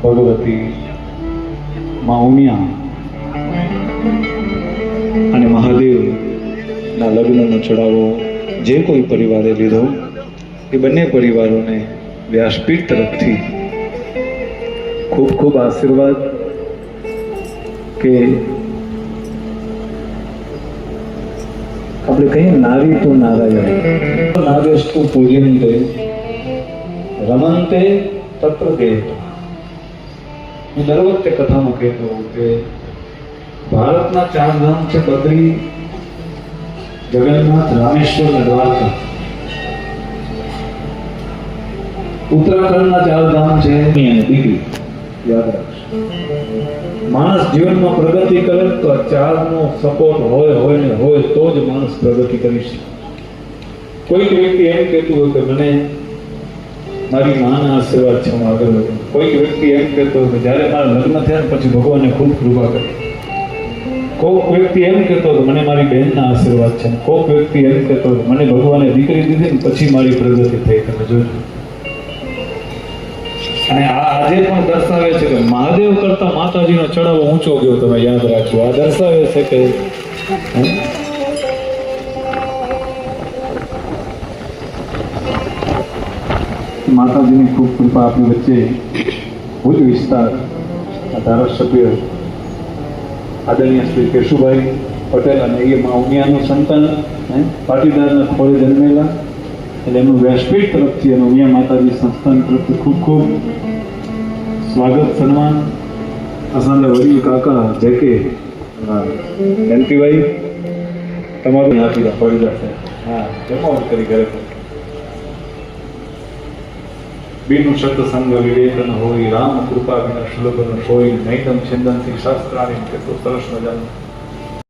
ભગવતી મા ઉમિયા અને મહાદેવના લગ્નનો ચડાવો જે કોઈ પરિવારે લીધો એ બંને પરિવારોને વ્યાસપીઠ તરફથી ખૂબ ખૂબ આશીર્વાદ કે આપણે કહીએ નારી તો નારાયણ નાગેસ્તુ પૂજ્યંતે રમંતે તત્ર દેવતા. હું દર વખતે કથામાં કહેતો હોઉં કે ભારતના ચાર ધામ છે બદ્રી, જગન્નાથ, રામેશ્વર અને દ્વારકા. ઉત્તરાખંડના ચાર ધામ છે અને દીકરી. યાદ રાખજો, માણસ જીવનમાં પ્રગતિ કરે તો આ ચારનો સપોર્ટ હોય ને હોય તો જ માણસ પ્રગતિ કરી શકે. કોઈક વ્યક્તિ એમ કહેતું હોય કે મને મારી માના આશીર્વાદ છે, હું આગળ વધું. કોઈક વ્યક્તિ એમ કહેતો હોય કે જ્યારે મારા લગ્ન થયા ને પછી ભગવાને ખૂબ કૃપા કરી. કોઈક વ્યક્તિ એમ કહેતો હતો મને મારી બહેનના આશીર્વાદ છે. કોઈક વ્યક્તિ એમ કહેતો હતો મને ભગવાને દીકરી દીધી ને પછી મારી પ્રગતિ થઈ. તમે જોજો. અને આ આજે પણ દર્શાવે છે કે મહાદેવ કરતા માતાજીનો ચડાવો ઊંચો ગયો. તમે યાદ રાખજો, આ દર્શાવે છે કે માતાજીની ખૂબ કૃપા આપણી વચ્ચે. ભુજ વિસ્તાર ધારાસભ્ય આદરણીય શ્રી કેશુભાઈ પટેલ અને એ મા ઉમિયાનું સંતાન પાટીદારના ખોળે જન્મેલા, એટલે એમનું વ્યાસપીઠ તરફથી અને ઉમિયા માતાજી સંસ્થાન તરફથી ખૂબ ખૂબ સ્વાગત સન્માન. અસાના વડીલ કાકા જે કે જયંતિભાઈ તમારું આપી પડી જશે. હા, જમાવટ કરી ઘરે. બીનું સત્સંગ વિવેકન હોય, રામ કૃપા વિના શ્લોકન સોય, નૈતમ છિંદનથી શાસ્ત્રાણી. કેટલું સરસ મજાનું